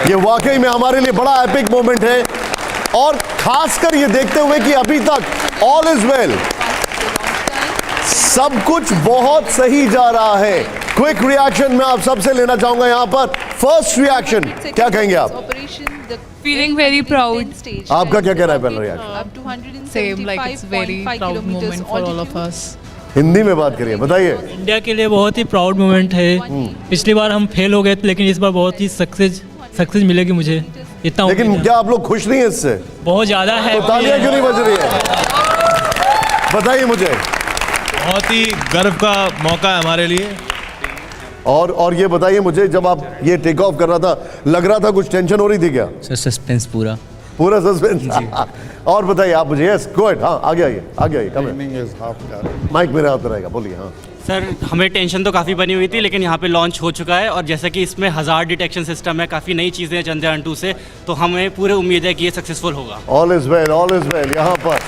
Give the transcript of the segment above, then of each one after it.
ये वाकई में हमारे लिए बड़ा एपिक मोमेंट है, और खासकर ये देखते हुए कि अभी तक ऑल इज वेल, सब कुछ बहुत सही जा रहा है। क्विक रिएक्शन मैं आप सबसे लेना चाहूंगा यहाँ पर। फर्स्ट रिएक्शन क्या कहेंगे आप? Feeling very proud. आपका क्या कहना है पहला reaction? Same, like it's very proud moment for all of us. Hindi में बात करिए, बताइए। इंडिया के लिए बहुत ही प्राउड मोमेंट है। पिछली बार हम फेल हो गए थे, लेकिन इस बार बहुत ही सक्सेस मिलेगी मुझे, इतना। लेकिन क्या आप लोग खुश नहीं है इससे? बहुत ज़्यादा है। तो तालियां क्यों नहीं बज रही है? बताइए मुझे। बहुत ही गर्व का मौका है हमारे लिए। और ये बताइए मुझे, जब आप ये टेक ऑफ कर रहा था, लग रहा था कुछ टेंशन हो रही थी क्या? सर सस्पेंस पूरा सस्पेंस। और बताइए आप मुझे। Yes go ahead. हाँ आगे आइए कम माइक मेरे हाथ में रहेगा, बोलिए। हाँ सर, हमें टेंशन तो काफ़ी बनी हुई थी, लेकिन यहाँ पे लॉन्च हो चुका है, और जैसा कि इसमें हज़ार्ड डिटेक्शन सिस्टम है, काफ़ी नई चीज़ें हैं चंद्रयान 2 से, तो हमें पूरे उम्मीद है कि ये सक्सेसफुल होगा। All is well. यहाँ पर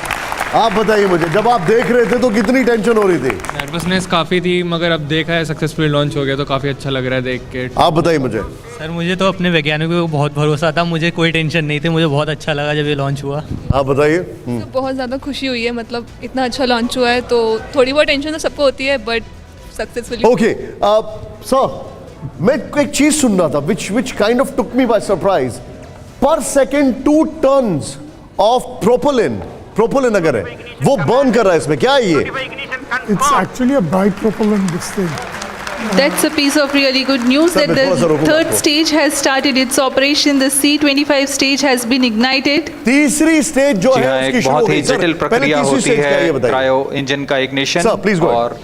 आप बताइए मुझे, जब आप देख रहे थे तो कितनी टेंशन हो रही थी? नर्वसनेस काफ़ी थी, मगर अब देखा है सक्सेसफुली लॉन्च हो गया तो काफ़ी अच्छा लग रहा है देख के। आप बताइए मुझे। सर मुझे तो अपने वैज्ञानिकों को बहुत भरोसा था, मुझे कोई टेंशन नहीं थी, मुझे बहुत अच्छा लगा जब ये लॉन्च हुआ। आप बताइए। तो बहुत ज़्यादा खुशी हुई है, मतलब इतना अच्छा लॉन्च हुआ है, तो थोड़ी बहुत टेंशन तो सबको होती है, बट सक्सेसफुली। ओके सर, मैं एक चीज सुन रहा था which kind of took me by surprise. पर सेकेंड 2 टन्स ऑफ प्रोपोलिन अगर है वो बर्न कर रहा है, इसमें क्या है ये? It's actually a bipropellant this thing. That's a piece of really good news that the third stage has started its operation. The C-25 stage has been ignited. तीसरी स्टेज जो है उसकी शुरू हो बहुत ही गई। जटिल प्रक्रिया होती है क्रायो इंजन का इग्निशन, Sir, please go और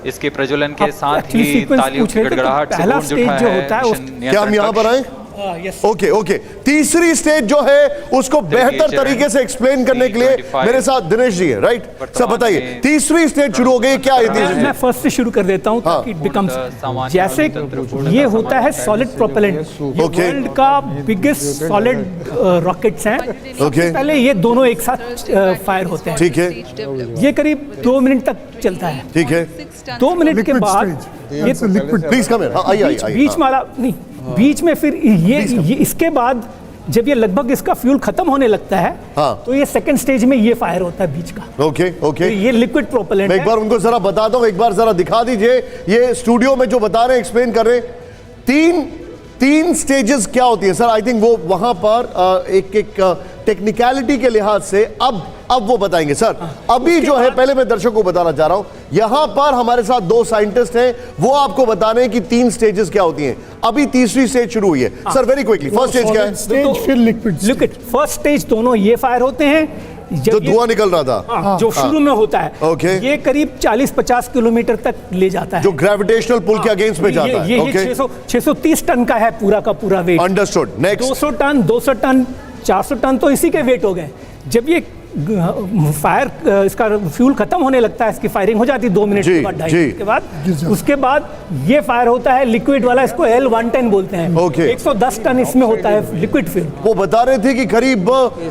इसके प्रज्वलन के साथ ही तालियों की गड़गड़ाहट से गूंज उठा है। क्या हम यहाँ पर आए? ओके। तीसरी स्टेज जो है उसको बेहतर तरीके से एक्सप्लेन करने के लिए मेरे साथ दिनेश जी है, राइट? सर बताइए, तीसरी स्टेज शुरू हो गई, क्या है? मैं फर्स्ट से शुरू कर देता हूं ताकि इट बिकम्स, जैसे ये होता है सॉलिड प्रोपेलेंट, वर्ल्ड का बिगेस्ट सॉलिड रॉकेट्स हैं। सबसे पहले ये दोनों एक साथ फायर होते हैं, ठीक है? ये करीब 2 मिनट तक चलता है, ठीक है? 2 मिनट के बाद ये प्लीज कम हियर, बीच वाला नहीं, बीच में फिर ये इसके बाद जब ये लगभग इसका फ्यूल खत्म होने लगता है, तो ये सेकंड स्टेज में ये फायर होता है बीच का। ओके। तो ये लिक्विड प्रोपेलेंट है। एक बार उनको जरा बताता हूँ, एक बार जरा दिखा दीजिए। ये स्टूडियो में जो बता रहे हैं, एक्सप्लेन कर रहे हैं, तीन स्टेजेस क्या होती है सर? आई थिंक वो वहां पर एक टेक्निकलिटी के लिहाज से अब वो बताएंगे सर। अभी जो है, पहले मैं दर्शकों को बताना चाह रहा हूं, यहां पर हमारे साथ 2 साइंटिस्ट हैं, वो आपको बता रहे हैं कि 3 स्टेजेस क्या होती हैं। अभी तीसरी स्टेज शुरू हुई है। Sir very quickly, first stage क्या है? स्टेज फिर लिक्विड। फर्स्ट स्टेज दोनों ये फायर होते हैं जो धुआं निकल रहा था, जो शुरू में होता है। ओके। ये करीब 40-50 किलोमीटर तक ले जाता है, जो ग्रेविटेशनल पुल के अगेंस्ट में जाता है। ये 630 टन का है पूरा का पूरा weight. Understood. Next 200 ton 400 ton तो इसी के वेट हो गए। जब ये फायर इसका फ्यूल खत्म होने लगता है, इसकी फायरिंग हो जाती है 2 मिनट के बाद, 2.5 मिनट के बाद, उसके बाद ये फायर होता है लिक्विड वाला, इसको L-110 बोलते हैं। ओके। 110 टन इसमें होता है लिक्विड फ्यूल। वो बता रहे थे कि करीब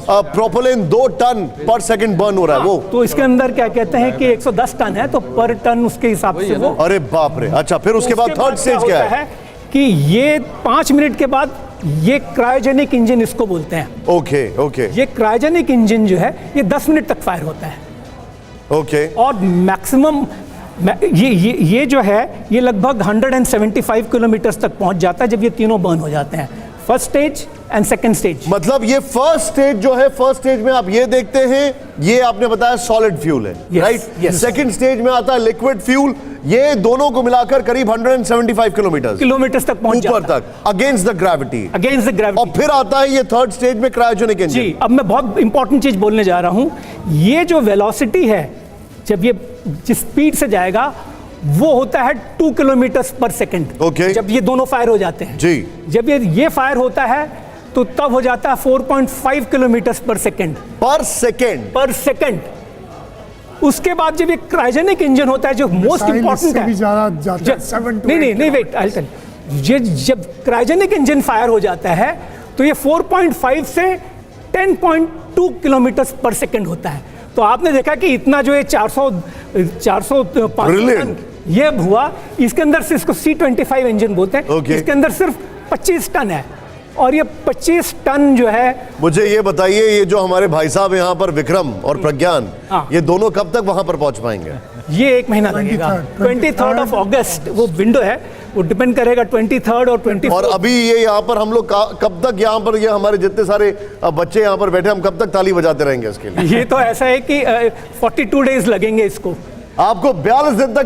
प्रोपेलेंट 2 टन पर सेकंड बर्न हो रहा है वो। तो इसके अंदर क्या कहते हैं कि 110 टन है, तो पर टन उसके हिसाब से वो। अरे बाप रे। अच्छा, फिर उसके बाद थर्ड स्टेज क्या है? कि ये 5 मिनट के बाद ये क्रायोजेनिक इंजन इसको बोलते हैं। ओके। ये क्रायोजेनिक इंजन जो है ये 10 मिनट तक फायर होता है। ओके। और मैक्सिमम ये जो है ये लगभग 175 किलोमीटर तक पहुंच जाता है जब ये तीनों बर्न हो जाते हैं, first stage and second stage. मतलब ये फर्स्ट स्टेज जो है, फर्स्ट स्टेज में आप ये देखते हैं, ये आपने बताया सॉलिड फ्यूल है, राइट? सेकंड स्टेज में आता है लिक्विड फ्यूल, ये दोनों को मिलाकर करीब 175 किलोमीटर तक पहुंच ऊपर तक, अगेंस्ट द ग्रेविटी। और फिर आता है ये थर्ड स्टेज में क्रायोजेनिक इंजन। जी, अब मैं बहुत इंपॉर्टेंट चीज बोलने जा रहा हूं। ये जो वेलोसिटी है, जब ये जिस स्पीड से जाएगा, वो होता है 2 किलोमीटर पर सेकंड। ओके। जब ये दोनों फायर हो जाते हैं जी, जब ये फायर होता है तो तब हो जाता है 4.5 किलोमीटर पर सेकंड। उसके बाद जब ये क्रायोजेनिक इंजन होता है, जो मोस्ट इंपॉर्टेंट है, नहीं वेट, आई टेल ये, जब क्रायोजेनिक इंजन फायर हो जाता है तो ये 4.5 से 10.2 किलोमीटर पर सेकंड होता है। तो आपने देखा कि इतना जो है 400 टन ये हुआ, इसके अंदर से इसको C-25 इंजन बोलते हैं। इसके अंदर सिर्फ 25 टन है और ये 25 टन जो है। मुझे ये बताइए, ये जो हमारे भाई साहब यहाँ पर विक्रम और प्रज्ञान, ये दोनों कब तक वहां पर पहुंच पाएंगे? ये 1 महीना लगेगा। 23rd of August वो विंडो है, वो डिपेंड करेगा 23rd और 24। और अभी ये यहाँ पर हम लोग कब तक यहाँ पर, ये हमारे जितने सारे बच्चे यहाँ पर बैठे, हम कब तक ताली बजाते रहेंगे इसके लिए? ये तो ऐसा है कि 42 डेज लगेंगे इसको। आपको 42 दिन तक